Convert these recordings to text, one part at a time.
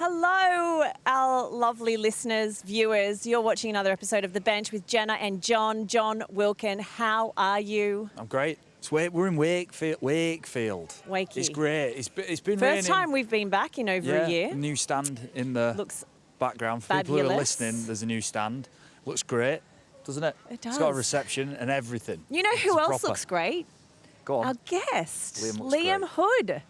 Hello, our lovely listeners, viewers. You're watching another episode of The Bench with Jenna and Jon. Jon Wilkin, how are you? I'm great. We're in Wakefield. Wakey. It's great. It's been First raining. time we've been back in over a year. New stand in the Looks background. For fabulous. people who are listening, there's a new stand. Looks great, doesn't it? It does. It's got a reception and everything. You know who It's else proper. looks great? Go on. Our guest, Liam looks Liam great. Hood.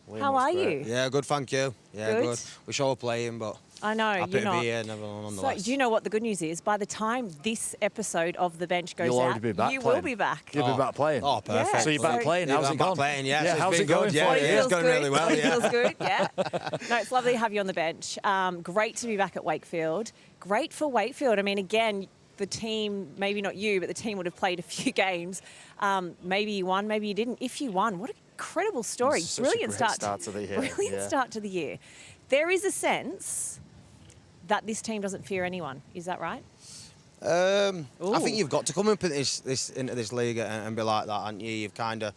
Liam How looks are great. you? Yeah, good, thank you. Yeah, Good. good. Wish I were playing, but I know, happy you're to not. be here So, nonetheless. do you know what the good news is? By the time this episode of The Bench goes You'll out, already be back you playing. will be back. You'll be back playing. Oh, perfect. Yeah. So you're back So- playing. Yeah, How's I'm it back going? playing, yes. Yeah, It's how's been it going good, for yeah, you? yeah. It's going really well, It yeah. feels good, yeah. No, it's lovely to have you on the bench. Great to be back at Wakefield. Great for Wakefield. I mean, again, the team, maybe not you, but the team would have played a few games. Maybe you won, maybe you didn't. If you won, what an incredible story. It's such a Brilliant great start start to the year, Brilliant yeah. start to the year. There is a sense that this team doesn't fear anyone. Is that right? I Ooh. think you've got to come up into this league and be like that, haven't you? You've kind of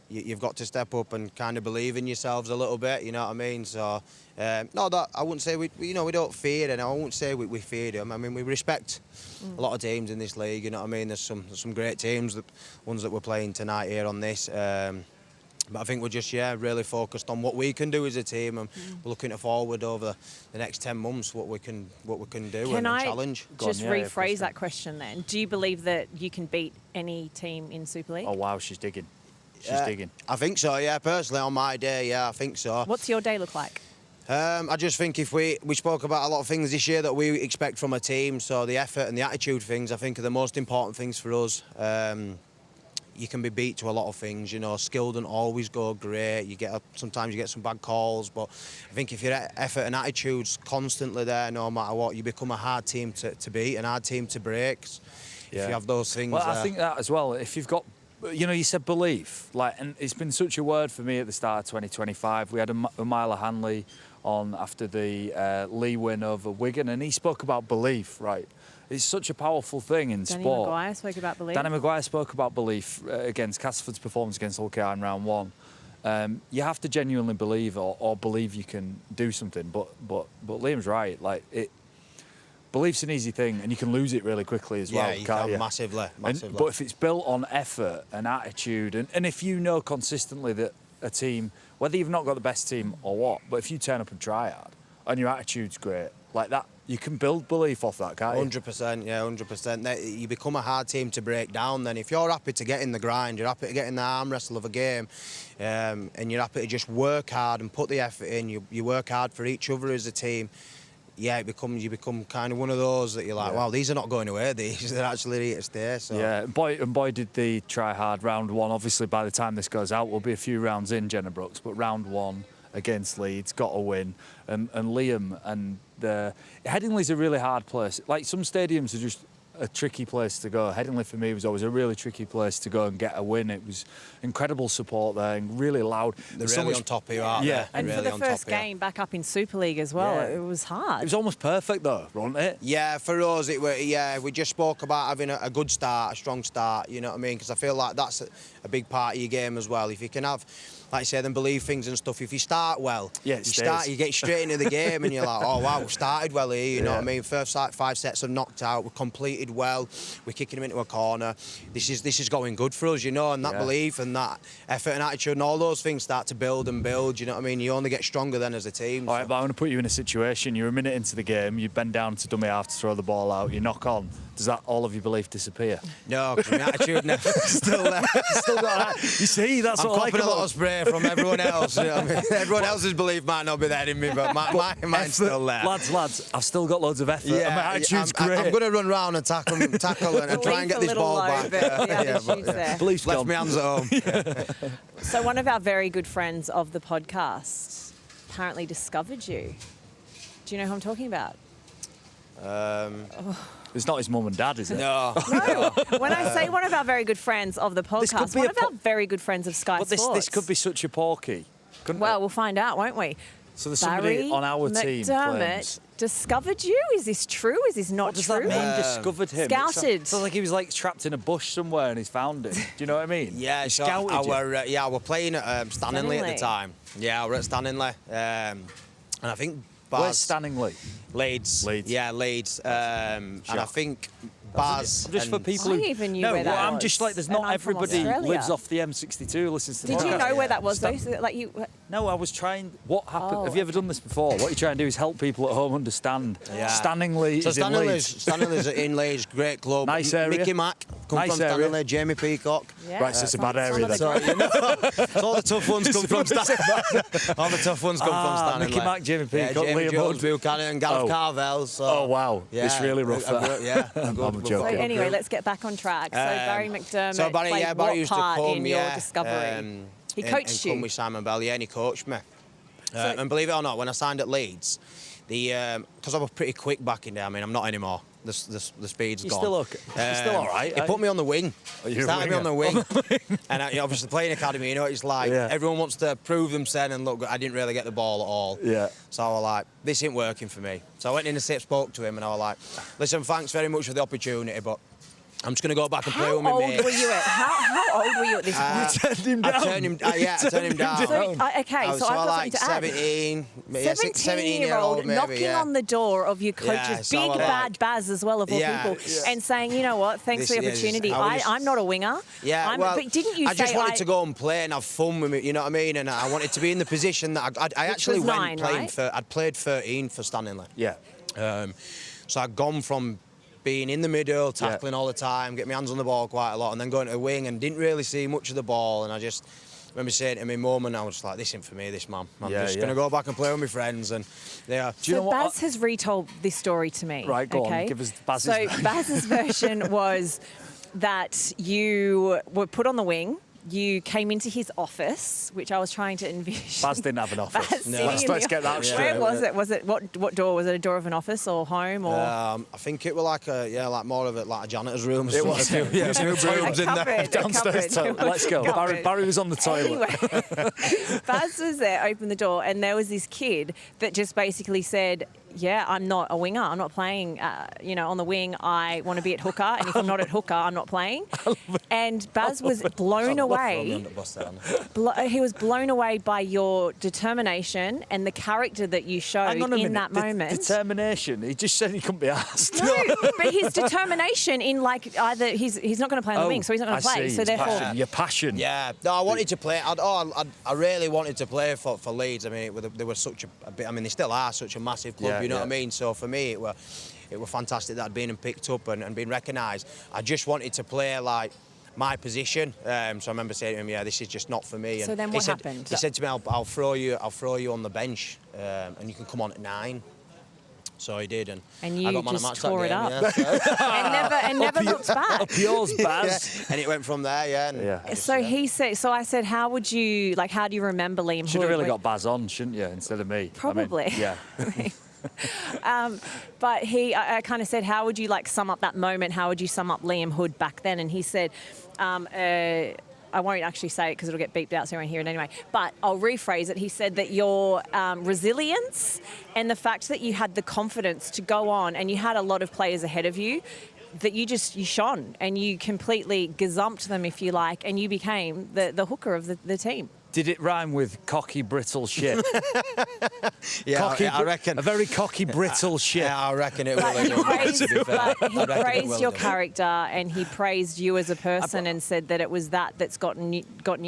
you've got to step up and kind of believe in yourselves a little bit. You know what I mean? So no, that I wouldn't say we don't fear, and I won't say we fear them. I mean, we respect a lot of teams in this league. You know what I mean? There's some great teams, ones that we're playing tonight here on this. But I think we're just really focused on what we can do as a team, and we're looking forward over the next 10 months what we can do Can and I challenge. just yeah, rephrase please do. that question then? Do you believe that you can beat any team in Super League? Oh wow, she's digging. She's digging. I think so. Yeah, personally on my day, yeah, I think so. What's your day look like? I just think if we spoke about a lot of things this year that we expect from a team, so the effort and the attitude things I think are the most important things for us. You can be beat to a lot of things, you know. Skill doesn't always go great. Sometimes you get some bad calls, but I think if your effort and attitude's constantly there, no matter what, you become a hard team to beat and hard team to break. If you have those things. Well, I think that as well. If you've got, you said belief, and it's been such a word for me at the start of 2025. We had a Milo Hanley on after the Lee win over Wigan, and he spoke about belief, right? It's such a powerful thing in Danny sport. Maguire spoke about belief. Danny Maguire spoke about belief against Castleford's performance against Hull KR in round one. You have to genuinely believe or believe you can do something. But Liam's right. Belief's an easy thing, and you can lose it really quickly as well. Yeah, you can't can you? massively. But if it's built on effort and attitude, and if you know consistently that a team, whether you've not got the best team or what, but if you turn up and try hard and your attitude's great, like that, you can build belief off that, can't you? 100%, yeah, 100%. You become a hard team to break down then. If you're happy to get in the grind, you're happy to get in the arm wrestle of a game, and you're happy to just work hard and put the effort in, you work hard for each other as a team, yeah, you become kind of one of those that you're like, wow, these are not going away, they're actually here to stay. So. Yeah, boy did they try hard round one. Obviously, by the time this goes out, we'll be a few rounds in, Jenna Brooks, but round one against Leeds, got a win. And Liam, and Headingley's a really hard place. Like, some stadiums are just a tricky place to go. Headingley for me was always a really tricky place to go and get a win. It was incredible support there and really loud. They're really on top of you, aren't Yeah. they? And really for the on first top of you. game back up in Super League as well, Yeah. it was hard. It was almost perfect though, wasn't it? Yeah, for us, we just spoke about having a good start, a strong start, you know what I mean? Because I feel like that's a big part of your game as well. If you can have, like I say, then believe things and stuff, if you start well, you get straight into the game and you're like, oh wow, we started well here, you know what I mean? First 5 sets are knocked out, we completed well, we're kicking them into a corner. This is going good for us, you know, and that belief and that effort and attitude and all those things start to build and build, you know what I mean? You only get stronger then as a team. All right, but I'm going to put you in a situation. You're a minute into the game, you bend down to dummy half to throw the ball out, you knock on. Does that all of your belief disappear? No, because my attitude never still there. Still got that. You see, that's I'm what I like copping a lot about of spray from everyone else. You know what I mean? Everyone else's belief might not be there in me, but mine's still there. Lads, I've still got loads of effort. and my attitude's great. I'm going to run round and tackle and try and get this ball back. There. Belief's Left gone. my hands at home. So one of our very good friends of the podcast apparently discovered you. Do you know who I'm talking about? It's not his mum and dad, is it? No. No. When I say one of our very good friends of the could podcast, be one a of our very good friends of Sky But Sports. this could be such a porky. couldn't Well, it? we'll find out, won't we? So there's somebody Barrie on our team McDermott claims. discovered you. Is this true? Is this not What does true? that mean? Discovered him. Scouted. It sounds like he was like trapped in a bush somewhere and he's found him. Do you know what I mean? Yeah, He so scouted you. I were playing at Stanningley at the time. Yeah, we're at Stanningley. And I think Where's Stanningley? Leeds. Yeah, Leeds. And I think Baz. Just for people who... I even knew where that I'm was. just like, there's And not I'm from everybody Australia. lives off the M62, listens to the Did you podcast. know where that was, though? So, like you... No, I was trying... What happened? Oh, Have you ever done this before? What you try and do is help people at home understand. Yeah. Stanningley So is in Leeds. Stanningley's in Leeds, great club. Nice area. Mickey Mack, come Nice from area. Stanningley, Jamie Peacock. Yeah. Right, so it's a bad Some area of the then. So, you know, so all the tough ones come from Stanningley. All the tough ones come from Stanningley. Mickey Mack, Jamie Peacock, Jamie Liam Jones, Hood. Buchanan and Gareth Carvel. So, Oh, wow. It's really rough, that. Yeah. I'm good. joking. So anyway, let's get back on track. So Barrie McDermott played what used to part come, in your discovery? He coached and you. come with Simon Bell, yeah, and he coached me. And believe it or not, when I signed at Leeds, because I was pretty quick back in there. I mean, I'm not anymore. The speed's You're gone. still okay. You're still all right. He put me on the wing. You're a Started me on the winger. wing. And obviously playing academy, you know, it's like everyone wants to prove themselves and look. I didn't really get the ball at all. Yeah. So I was like, this ain't working for me. So I went in and spoke to him, and I was like, listen, thanks very much for the opportunity, but I'm just going to go back and play with my mates. How old were you at? How old were you at this point? You turned him down. I turned him down. So, okay, I was so I've got like something to add. 17-year-old maybe, knocking on the door of your coach's Yeah, so big I bad Baz as well of all people, and saying, you know what, thanks for the opportunity. I'm not a winger. Yeah, but didn't you I say just wanted to go and play and have fun with it, you know what I mean? And I wanted to be in the position that I actually was went 9, playing right? for. I'd played 13 for Stanningley. Yeah. So I'd gone from being in the middle, tackling all the time, getting my hands on the ball quite a lot, and then going to the wing and didn't really see much of the ball. And I just remember saying to my mum, and I was like, this isn't for me, this man. I'm just going to go back and play with my friends. And yeah. So Baz has retold this story to me. Right, go okay? on, give us Baz's version. So Baz's version was that you were put on the wing. You came into his office, which I was trying to envision. Baz didn't have an office. Baz No. Let's get that straight. Where was it? Was it what door? Was it a door of an office or home or? I think it was like more of a janitor's room. It was. Two rooms in there. Cupboard, Downstairs toilet. Let's go. Barrie was on the toilet. Anyway, Baz was there, opened the door, and there was this kid that just basically said, yeah, I'm not a winger. I'm not playing, on the wing. I want to be at hooker, and if I'm not at hooker, I'm not playing. And Baz was blown away. He was blown away by your determination and the character that you showed in that moment. Determination. He just said he couldn't be asked. No, but his determination in either he's not going to play on the wing, so he's not going to play. See. So therefore, Your passion. Yeah, no, I wanted to play. I really wanted to play for Leeds. I mean, they were such a bit. I mean, they still are such a massive club. You know what I mean? So for me, it were fantastic that I'd been and picked up and been recognised. I just wanted to play like my position. So I remember saying to him, "Yeah, this is just not for me." So And then what happened? He said to me, "I'll throw you on the bench, and you can come on at 9." So he did, and you I got man of just match tore that it game, up. Yeah, and never looked back. Up yours, Baz. yeah. And it went from there. Yeah. And I just, So he said. So I said, how do you remember Liam? Should have Hood? really got Baz on, shouldn't you, instead of me? Probably. I mean, yeah. But I kind of said, how would you sum up that moment? How would you sum up Liam Hood back then? And he said, I won't actually say it because it'll get beeped out, so I won't hear it anyway. But I'll rephrase it. He said that your resilience and the fact that you had the confidence to go on, and you had a lot of players ahead of you, that you shone and you completely gazumped them, if you like, and you became the hooker of the team. Did it rhyme with cocky, brittle shit? yeah, I reckon. A very cocky, brittle shit. Yeah, I reckon it will. He praised your character, and he praised you as a person, and said that it was that's gotten you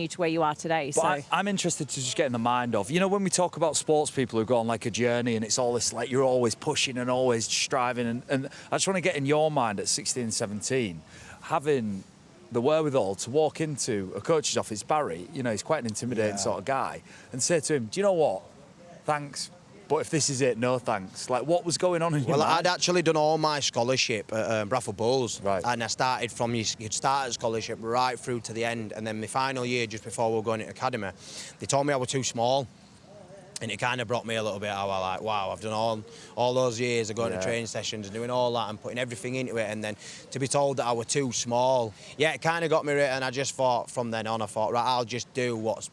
to where you are today. But I'm interested to just get in the mind of, when we talk about sports people who go on like a journey, and it's all this you're always pushing and always striving, and I just want to get in your mind at 16, 17, having the wherewithal to walk into a coach's office, Barrie, he's quite an intimidating sort of guy, and say to him, do you know what? Thanks, but if this is it, no thanks. What was going on in your mind? I'd actually done all my scholarship at Bradford Bulls. Right. And I started from, you'd start at scholarship right through to the end, and then my final year, just before we were going into academy, they told me I was too small. And it kind of brought me a little bit. I was like, wow, I've done all those years of going to training sessions and doing all that and putting everything into it. And then to be told that I was too small, it kind of got me right. And I just thought, from then on, right, I'll just do what's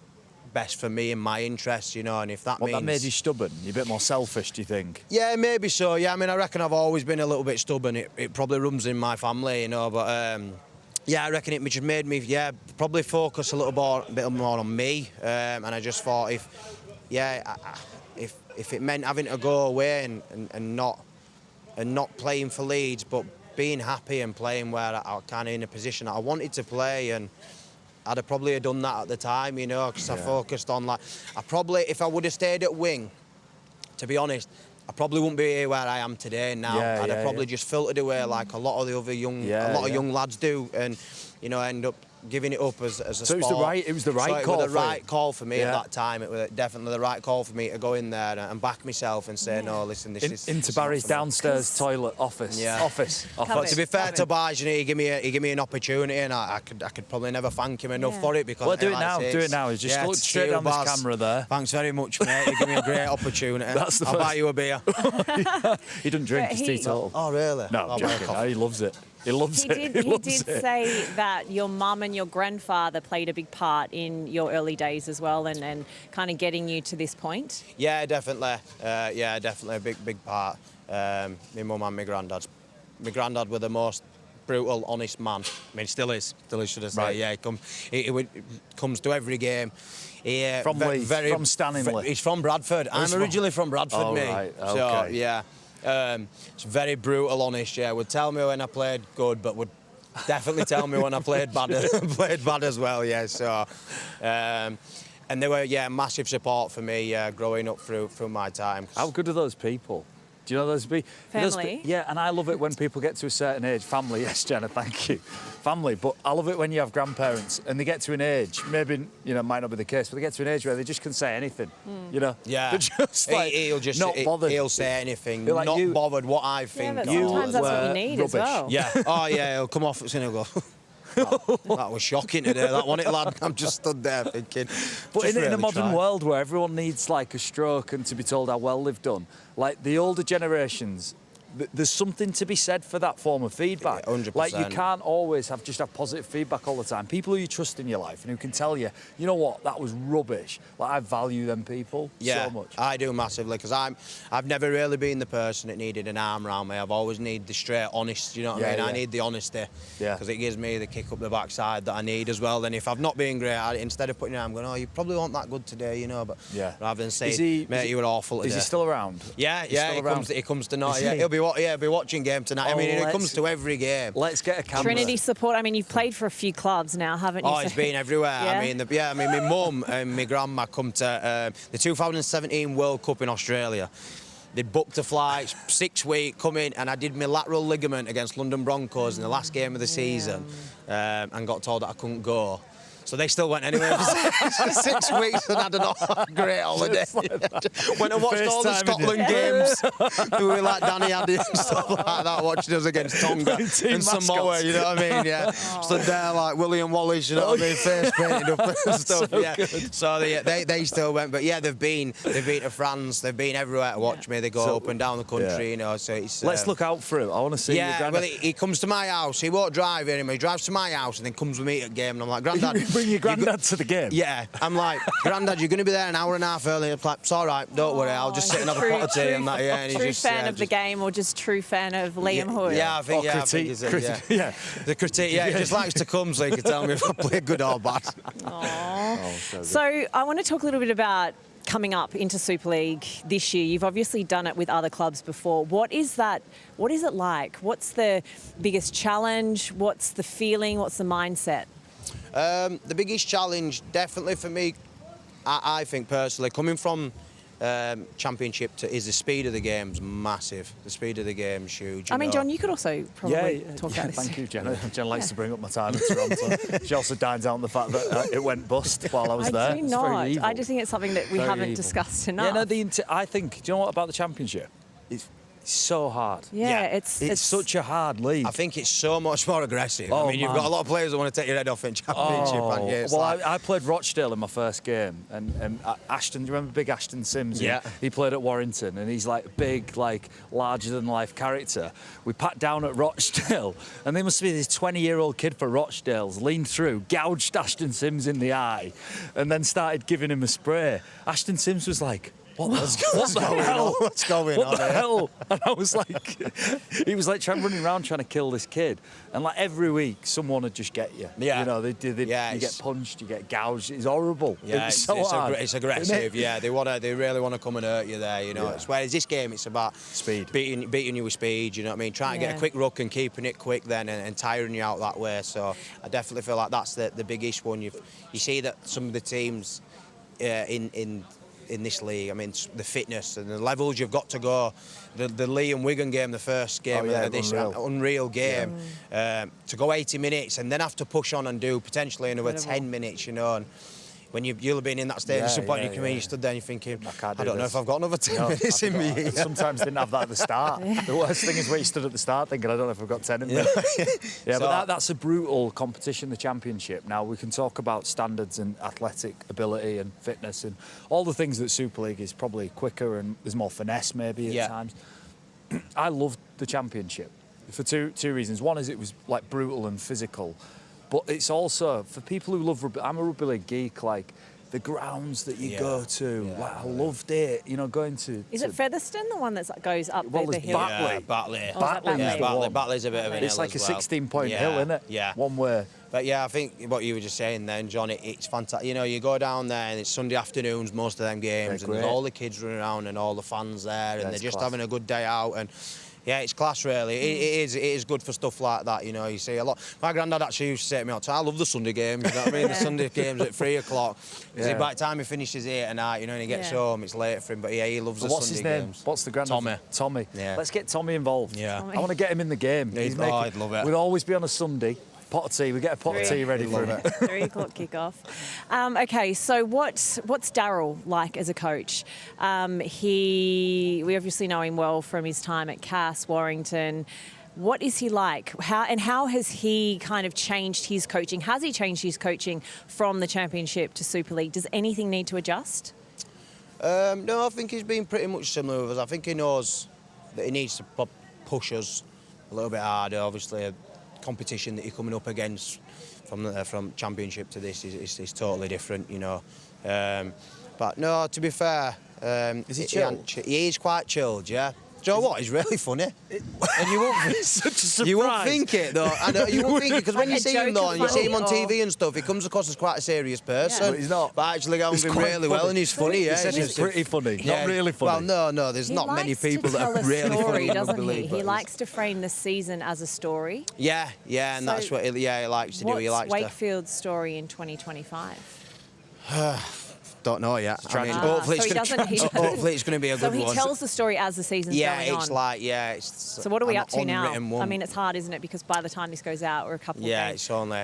best for me and my interests, and if that means... that made you stubborn? You're a bit more selfish, do you think? Yeah, maybe so. Yeah, I mean, I reckon I've always been a little bit stubborn. It probably runs in my family, but... I reckon it just made me, probably focus a bit more on me. And I just thought if if it meant having to go away and not playing for Leeds, but being happy and playing where I kind of in a position that I wanted to play, and I'd have probably done that at the time, you know, because I focused on like, if I would have stayed at wing, to be honest, I probably wouldn't be here where I am today now. I'd have probably just filtered away like a lot of the other young lads do, and you know, end up giving it up as a so sport. It was the right call. It was the right call for me at that time. It was definitely the right call for me to go in there and back myself and say, no, listen, this is into Barry's downstairs toilet office. Office. But to be fair to Barge, you know, he gave me an opportunity, and I could probably never thank him enough for it, because well, do it now. Do it now. Just look straight down this camera there. Thanks very much, mate. You give me a great opportunity. I'll buy you a beer. He doesn't drink. He's teetotal. Oh, really? No, I'm joking. No, he loves it. He loves it. He did say that your mum and your grandfather played a big part in your early days as well, and kind of getting you to this point. Yeah, definitely. Definitely a big part. My mum and my granddad. My granddad were the most brutal, honest man. I mean, still is, should I say? Right. Yeah, he comes to every game. From Leeds, from Stanley. He's from Bradford. I'm originally from Bradford, mate. Right. Okay. So yeah. It's very brutal, honest. Yeah, would tell me when I played good, but would definitely tell me when I played bad. Played bad as well. Yeah. So, and they were massive support for me growing up through my time. How good are those people? Do you know those people? Family. Yeah, and I love it when people get to a certain age. Family, yes, Jenna, thank you. Family, but I love it when you have grandparents and they get to an age, maybe, you know, might not be the case, but they get to an age where they just can say anything, you know? Yeah. They're just like, not bothered. He'll say anything, like not bothered what I think. Yeah, but sometimes that's what you need rubbish. as well. Yeah. Oh, yeah, he'll come off and he'll go... that was shocking today, that wasn't it, lad? I'm just stood there thinking... But in a modern world where everyone needs, like, a stroke and to be told how well they've done, like, the older generations... There's something to be said for that form of feedback. 100%. Like, you can't always have positive feedback all the time. People who you trust in your life and who can tell you, you know what, that was rubbish. Like, I value them people so much. I do massively, because I've never really been the person that needed an arm around me. I've always needed the straight, honest, you know what I mean? I need the honesty, because it gives me the kick up the backside that I need as well. Then if I've not been great, instead of putting your arm going, oh, you probably weren't that good today, you know, but rather than saying, mate, you were awful today. Is he still around? Yeah, he comes to know. He'll be watching game tonight. I mean, it comes to every game. Let's get a camera. Trinity support. I mean, you've played for a few clubs now, haven't you? Oh, it's been everywhere. Yeah? I mean, my mum and my grandma come to the 2017 World Cup in Australia. They'd booked a flight, 6 weeks, come in, and I did my lateral ligament against London Broncos in the last game of the season, and got told that I couldn't go. So they still went anyway for 6 weeks and had a great holiday. Went and watched all the Scotland games. We were like Danny Addy and stuff like that, watching us against Tonga and Samoa, you know what I mean? Yeah. Stood there like William Wallace, you know what I mean? Face painted up and stuff. Good. So they still went, but yeah, they've been to France, they've been everywhere to watch me. They go up and down the country, you know. So it's let's look out for it. I want to see your granddad. Well, he comes to my house. He won't drive anymore. He drives to my house and then comes with me at game. And I'm like, Granddad. Bring your granddad to the game? Yeah. I'm like, Granddad, you're going to be there an hour and a half early. It's like, it's all right, don't worry, I'll just sit and have a pot of tea and that. Yeah, and true fan of the game, or just true fan of Liam Hood? Yeah, I think, the critique, he just likes to come so he can tell me if I play good or bad. So I want to talk a little bit about coming up into Super League this year. You've obviously done it with other clubs before. What is that? What is it like? What's the biggest challenge? What's the feeling? What's the mindset? The biggest challenge, definitely for me, I think personally, coming from Championship is the speed of the game's massive. The speed of the game's huge. I mean, Jon, you could also probably talk about this. Thank you, Jenna. Jenna likes to bring up my time in Toronto. She also dines out on the fact that it went bust while I was there. I do not. I just think it's something that we haven't discussed enough. Yeah, no, I think, do you know what about the Championship? It's so hard. Yeah, it's such a hard league. I think it's so much more aggressive. I mean, you've got a lot of players that want to take your head off in Championship. I played Rochdale in my first game, and Ashton, do you remember big Ashton Sims? Yeah. He played at Warrington, and he's like big, like larger-than-life character. We pat down at Rochdale, and there must be this 20-year-old kid for Rochdale's leaned through, gouged Ashton Sims in the eye, and then started giving him a spray. Ashton Sims was like, what the hell? What's going what on the here? hell? And I was like, he was like running around trying to kill this kid. And like every week, someone would just get you. Yeah. You know, you get punched, you get gouged. It's horrible. Yeah, it's so hard. It's aggressive. Yeah, they really want to come and hurt you there. You know, Yeah. whereas this game, it's about Speed. beating you with speed. You know what I mean? Trying to get a quick ruck and keeping it quick then, and tiring you out that way. So I definitely feel like that's the biggest one. You see that some of the teams in this league, I mean, the fitness and the levels you've got to go. The Lee and Wigan game, the first game of this unreal game, to go 80 minutes and then have to push on and do potentially another 10 minutes, you know. And when you'll have been in that stage at some point, you stood there and you're thinking, I don't know if I've got another 10 minutes in me. I sometimes didn't have that at the start. The worst thing is where you stood at the start thinking, I don't know if I've got 10 in me. Yeah, but that's a brutal competition, the Championship. Now, we can talk about standards and athletic ability and fitness and all the things that Super League is probably quicker and there's more finesse maybe at times. I loved the Championship for two reasons. One is it was like brutal and physical. But it's also, for people who love rugby, I'm a rugby league geek, like, the grounds that you go to, like, I loved it, you know, going to... Is it Featherstone, the one that goes up the hill? Batley. Batley's a bit of an It's hill like a as well. 16-point hill, isn't it? Yeah. One way. But yeah, I think what you were just saying then, John, it's fantastic. You know, you go down there and it's Sunday afternoons, most of them games, and there's all the kids running around and all the fans there, and they're just having a good day out. And yeah, it's class, really. It is good for stuff like that, you know. You see a lot. My granddad actually used to say to me all the time, I love the Sunday games, you know what I mean? The Sunday games at 3 o'clock. Because by the time he finishes 8 at night, you know, and he gets home, it's late for him. But yeah, he loves the Sunday games. What's his name? What's the granddad? Tommy. Yeah. Let's get Tommy involved. Yeah. I want to get him in the game. I'd love it. We'd always be on a Sunday. Pot of tea. We get a pot of tea ready for him. 3 o'clock kickoff. Okay, so what's Daryl like as a coach? We obviously know him well from his time at Cass, Warrington. What is he like? How has he kind of changed his coaching? Has he changed his coaching from the Championship to Super League? Does anything need to adjust? No, I think he's been pretty much similar with us. I think he knows that he needs to push us a little bit harder. Obviously, competition that you're coming up against from Championship to this is totally different, you know. But no, to be fair, is he chilled? He is quite chilled, yeah. Do you know what? He's really funny. And you won't, such a surprise. You won't think it, though. I know, you won't think it, because when you see him, though, and you see him on TV and stuff, he comes across as quite a serious person. Yeah. But he's not. But actually, I'm him really well, and he's funny, yeah. He said he's pretty funny, not really funny. Well, no, there's not many people that are really funny. Doesn't he? He likes to frame the season as a story. Yeah, and so that's what he likes to do. He likes what's Wakefield's story in 2025? Don't know yet. I mean, hopefully it's going to be a good one. So he tells the story as the season's going on. So what are we up to now? I mean, it's hard, isn't it? Because by the time this goes out, we're a couple of days. Yeah, it's only...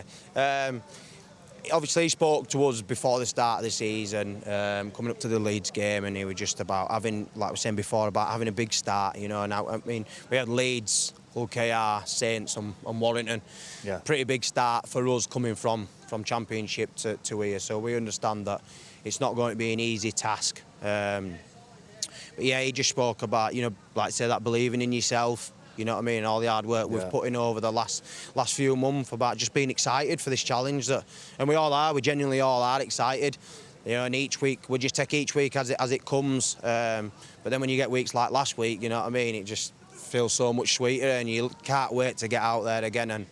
obviously, he spoke to us before the start of the season, coming up to the Leeds game, and he was just about having, like we were saying before, about having a big start, you know. And I mean, we had Leeds, Hull KR, Saints and Warrington. Yeah. Pretty big start for us coming from Championship to here. So we understand that it's not going to be an easy task. But yeah, he just spoke about, you know, like say that believing in yourself, you know what I mean, all the hard work we've put in over the last few months, about just being excited for this challenge. And we all are, we genuinely all are excited. You know, and each week, we just take each week as it comes. But then when you get weeks like last week, you know what I mean, it just feels so much sweeter, and you can't wait to get out there again and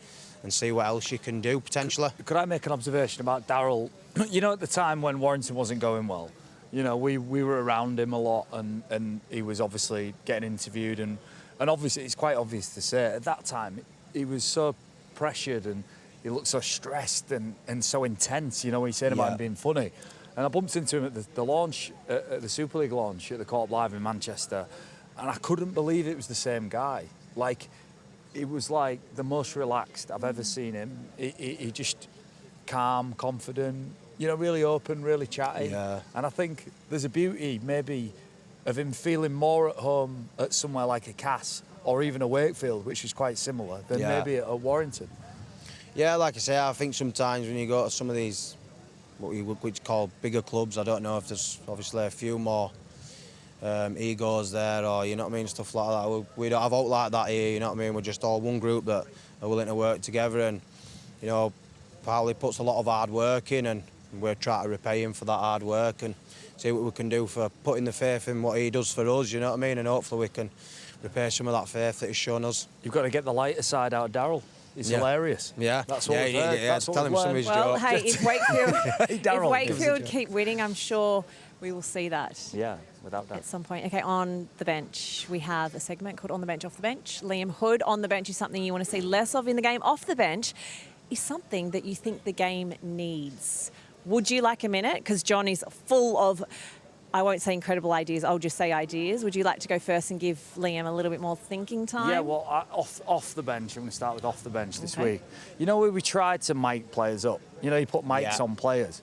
see what else you can do, potentially. Could I make an observation about Daryl? You know, at the time when Warrington wasn't going well, you know, we were around him a lot, and he was obviously getting interviewed, and obviously it's quite obvious to say, at that time, he was so pressured and he looked so stressed and so intense, you know, when he said about him being funny. And I bumped into him at the launch, at the Super League launch at the Corp Live in Manchester, and I couldn't believe it was the same guy. Like, it was like the most relaxed I've ever seen him. He just calm, confident, you know, really open, really chatty. Yeah. And I think there's a beauty maybe of him feeling more at home at somewhere like a Cass or even a Wakefield, which is quite similar, than maybe at Warrington. Yeah, like I say, I think sometimes when you go to some of these, what we would call bigger clubs, I don't know if there's obviously a few more egos there, or, you know what I mean, stuff like that. We don't have out like that here, you know what I mean. We're just all one group that are willing to work together, and, you know, Powell puts a lot of hard work in, and we're trying to repay him for that hard work and see what we can do for putting the faith in what he does for us, you know what I mean? And hopefully we can repay some of that faith that he's shown us. You've got to get the lighter side out of Daryl. He's hilarious. Yeah. That's what we've heard. That's what tell him some of his Well, jokes. hey, if Wakefield Daryl, keep winning, I'm sure we will see that. Yeah, without doubt. At some point. Okay, on the bench, we have a segment called On the Bench, Off the Bench. Liam, Hood on the bench is something you want to see less of in the game. Off the bench is something that you think the game needs. Would you like a minute? Because Jon is full of, I won't say incredible ideas, I'll just say ideas. Would you like to go first and give Liam a little bit more thinking time? Yeah, well, off the bench, I'm going to start with off the bench this week. You know, we tried to mic players up. You know, you put mics on players.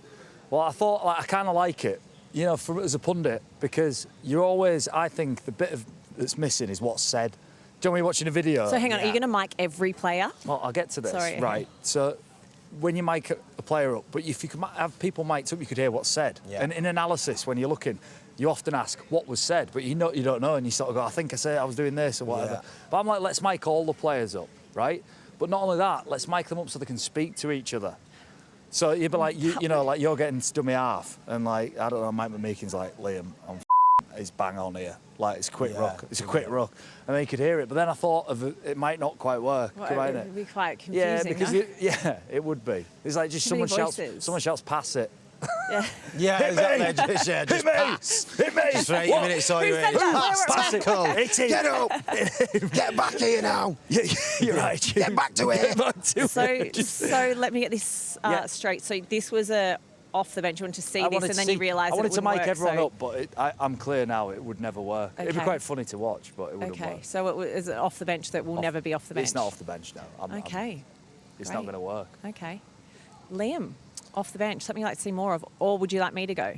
Well, I thought, I kind of like it, you know, as a pundit, because you're always, I think, the bit that's missing is what's said. Do you know when you're watching a video? So hang on, are you going to mic every player? Well, I'll get to this. Sorry, okay. Right. So when you mic a player up, but if you can have people mic'd up, you could hear what's said. Yeah. And in analysis, when you're looking, you often ask what was said, but you don't know, and you sort of go, I think I was doing this or whatever. Yeah. But I'm like, let's mic all the players up, right? But not only that, let's mic them up so they can speak to each other. So you'd be like, you know, like you're getting dummy half, and like, I don't know, Mike McMeekin's like, Liam, he's bang on here. Like, it's quick ruck. It's a quick ruck. And then you could hear it. But then I thought it might not quite work. Well, it would be quite confusing. Yeah, because it would be. It's like just someone shouts, pass it. Yeah. Yeah, exactly. Just pass. Hit me. Just for 80 minutes all you in. Pass it. Get up. Get back here now. You're right. Get back to it. So let me get this straight. So this was a off the bench. You wanted to see this, and then you realised it wouldn't work. I wanted to mic everyone up, but I'm clear now. It would never work. Okay. It'd be quite funny to watch, but it wouldn't work. Okay, so it is off the bench that will never be off the bench. It's not off the bench now. It's not going to work. Okay, Liam, off the bench. Something you'd like to see more of, or would you like me to go?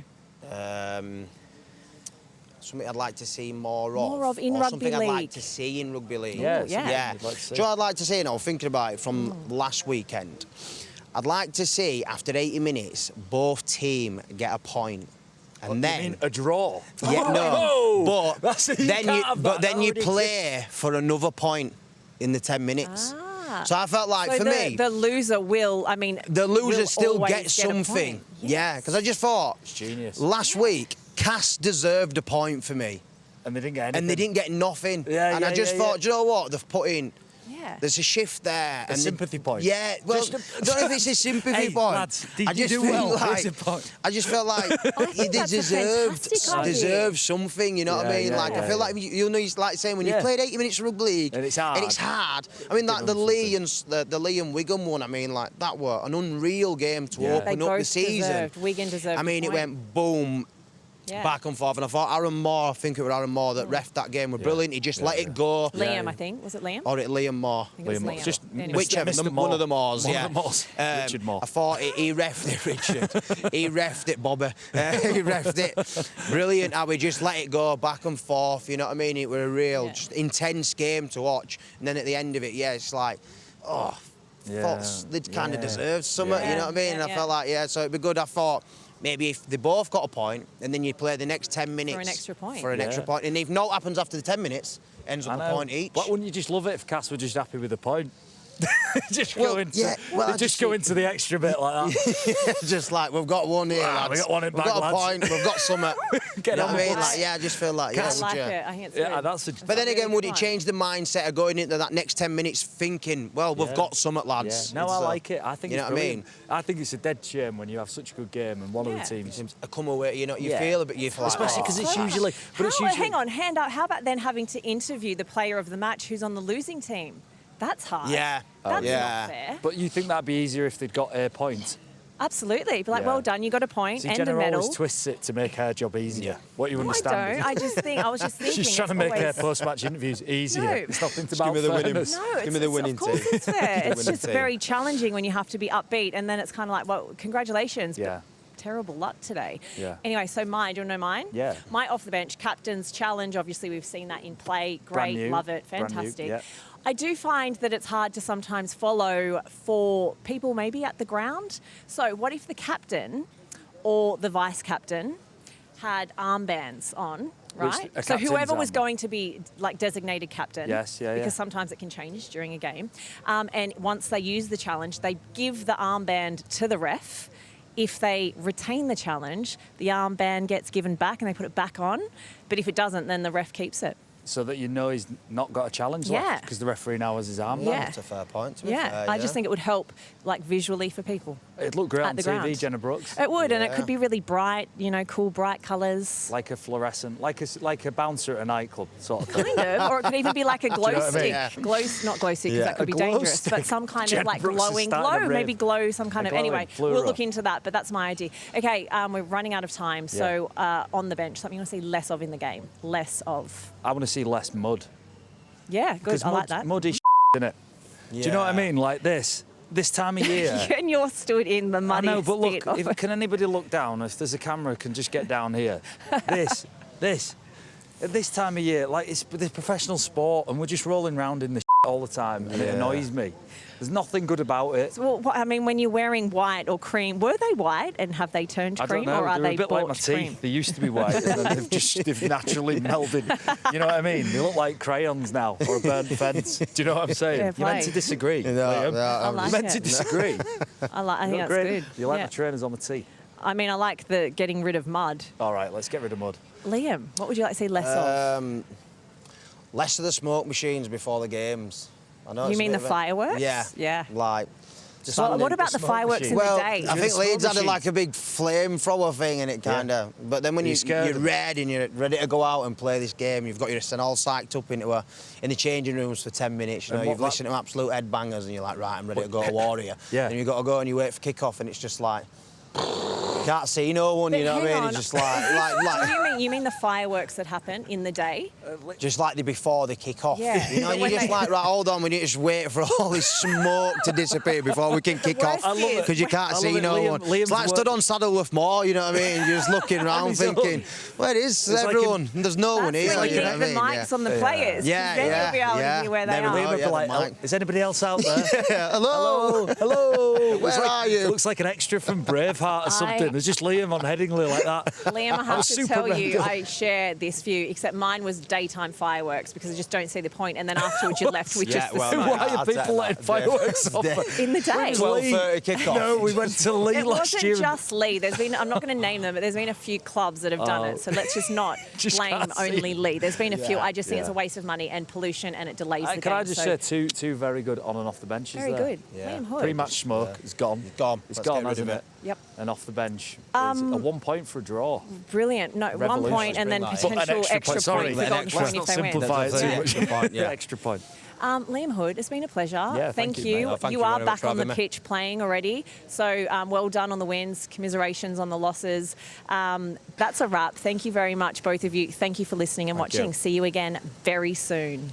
Something I'd like to see more of. More of in rugby something league. I'd like to see in rugby league. Yeah. Yeah. Like to Do you know what I'd like to see? And I was thinking about it from last weekend. I'd like to see, after 80 minutes, both team get a point. And then... You mean a draw? Yeah, no. But then you play for another point in the 10 minutes. So I felt like, for me... The loser will, the loser still gets something. Yes. Yeah, because I just thought... It's genius. Last week, Cass deserved a point for me. And they didn't get anything. And they didn't get nothing. Yeah, I just thought, do you know what? They've put in... Yeah. There's a shift there. A sympathy point. Yeah, well, I don't know if it's a sympathy point. Lads, did you do well? I just felt like they deserved something, you know what I mean? I feel like, you know, it's like saying when you've played 80 minutes rugby league and it's hard. I mean, like the Lee and Wigan one, I mean, like that were an unreal game to open up the season. Wigan deserved. I mean, it went boom. Back and forth, and I thought Aaron Moore, I think it was Aaron Moore that reffed that game, were brilliant. He just let it go. Liam, I think. Was it Liam? Or Liam Moore. I think it was Liam. Just whichever, one of the Moores, One of the Moores. Richard Moore. I thought he reffed it, Richard. He reffed it, Bobby. He reffed it. Brilliant how he just let it go back and forth, you know what I mean? It was a real, just intense game to watch. And then at the end of it, it's like, thought they'd kind of deserved something, you know what I mean? And I felt like, so it'd be good. I thought, maybe if they both got a point, and then you play the next 10 minutes... For an extra point. For an extra point. And if no happens after the 10 minutes, ends up a point each. But wouldn't you just love it if Cass were just happy with a point? Go into the extra bit like that. Just like, we've got one here, lads. We've got one in We've got a point, we've got something. You know what I mean? Like, I just feel like, I like it. I think it's good. But then again, would it change the mindset of going into that next 10 minutes thinking, well, we've got something, lads? No, I like it. I think you know what I mean? I think it's a dead shame when you have such a good game and one of the teams... come away, you know, you feel a bit... Especially because it's usually... Hang on, hand up. How about then having to interview the player of the match who's on the losing team? That's hard. Yeah. That's not fair. But you think that'd be easier if they'd got a point? Absolutely. Be like, well done, you got a point. See, and Jenna a medal. always twists it to make her job easier. What you understand? I don't. I was just thinking. She's trying to make her post-match interviews easier. No. It's nothing about Give me the winning. No, Give me the winning team. Of course it's fair. It's just very challenging when you have to be upbeat, and then it's kind of like, well, congratulations. Yeah. Terrible luck today. Yeah. Anyway, so mine. Do you want to know mine? Yeah. My off the bench captain's challenge. Obviously, we've seen that in play. Great, love it, fantastic. Yeah. I do find that it's hard to sometimes follow for people maybe at the ground. So what if the captain or the vice captain had armbands on, right? So whoever was going to be like designated captain, because sometimes it can change during a game. And once they use the challenge, they give the armband to the ref if they retain the challenge, the armband gets given back and they put it back on. But if it doesn't, then the ref keeps it. So that you know he's not got a challenge Yeah. left because the referee now has his arm. Yeah. That's a fair point. To be Yeah, fair, I just think it would help, like, visually for people. It'd look great At on the TV, ground. Jenna Brooks. It would, and it Yeah. could be really bright, you know, cool, bright colours. Like a fluorescent, like a bouncer at a nightclub sort of thing. Kind of, or it could even be like a glow know what I mean? stick. Yeah. Not glow stick, because Yeah. that could A be glow dangerous, but stick. some kind of Jenna like Brooks is glowing starting a glow, rave. maybe glow some kind A of. Anyway, glowing we'll fluoro. look into that, but that's my idea. Okay, we're running out of time, so on the bench, something you want to see less of in the game. Less of. I want to see less mud. Yeah, good. Because I like that. mud is isn't it? Do you know what I mean? Like this time of year. And you're stood in the I muddy know, but look, bit of can anybody look down? If there's a camera, can just get down here. This. At this time of year, like it's professional sport, and we're just rolling around in the all the time, and it annoys me. There's nothing good about it. Well, I mean, when you're wearing white or cream, were they white and have they turned I cream, don't know. or are They're they a bit like my bought cream? teeth. They used to be white, and then they've naturally melded. You know what I mean? They look like crayons now, or a burnt fence. Do you know what I'm saying? Fair You're meant play. to disagree. Yeah, I like You're meant to it. disagree. I think Look that's great. good. You like Yeah. my trainers on the tee? I mean, I like the getting rid of mud. All right, let's get rid of mud. Liam, what would you like to see less of? Less of the smoke machines before the games. I know You it's a mean bit the of a- fireworks? Yeah. Yeah. Like. Just Well, standing- what about the smoke fireworks machine. in Well, the day? I think smoke Leeds had machine. like a big flamethrower thing, and it kind of. But then when Are you you're scared? red and you're ready to go out and play this game, you've got yourself all psyched up in the changing rooms for 10 minutes. You know, And you've what- listened to absolute headbangers, and you're like, right, I'm ready to go, warrior. Yeah. And you've got to go and you wait for kick-off, and it's just like. You can't see no one, you know what I hang mean? on. It's just like What do you mean? You mean the fireworks that happen in the day? just like the before they kick off. Yeah. You know, and When you're just they- like, right, hold on, we need to just wait for all this smoke to disappear before we can kick off. worst I love it. Because you can't I love see it. no one. Liam's It's like stood work- on Saddleworth Moor, you know what I mean? You're just looking around his own. thinking, where is It's like everyone? And there's no one That's here, when you you know keep what I the mean? mics on the players. 'cause Yeah, then yeah, you'll be able yeah. to hear where they Never are. know. Liam would yeah, be like, the mic. is anybody else out there? Yeah, hello, hello, where are It you? looks like an extra from Braveheart or something. There's just Liam on Headingley like that. Liam, I have was to super tell you, random. I share this view, except mine was daytime fireworks because I just don't see the point. And then afterwards, you're left with just the well, smoke. Why are I'll take people letting that. fireworks off? In the day. 12:30 kick-off. No, we went to Lee It last wasn't year. just Lee. I'm not going to name them, but there's been a few clubs that have done it. So let's just not Just blame can't see. only Lee. There's been a few. I just think it's yeah. a waste of money and pollution, and it delays the Can game. I just so share two very good on and off the benches very there? good. Yeah. Liam Hood. Pre-match smoke is gone. Gone. It's Let's gone, get rid hasn't of it? Yep. And off the bench is a 1 point for a draw. Brilliant. No, 1 Revolution. point and then Bring that in. potential An extra sorry, point, forgotten extra. point Let's if they not win. simplify it That's too an much. extra point, yeah. Extra point. Liam Hood, it's been a pleasure. Yeah, thank you, mate. Oh, thank you you are very much back for on the having me. pitch playing already. So well done on the wins. Commiserations on the losses. That's a wrap. Thank you very much, both of you. Thank you for listening and Thank you. watching. See you again very soon.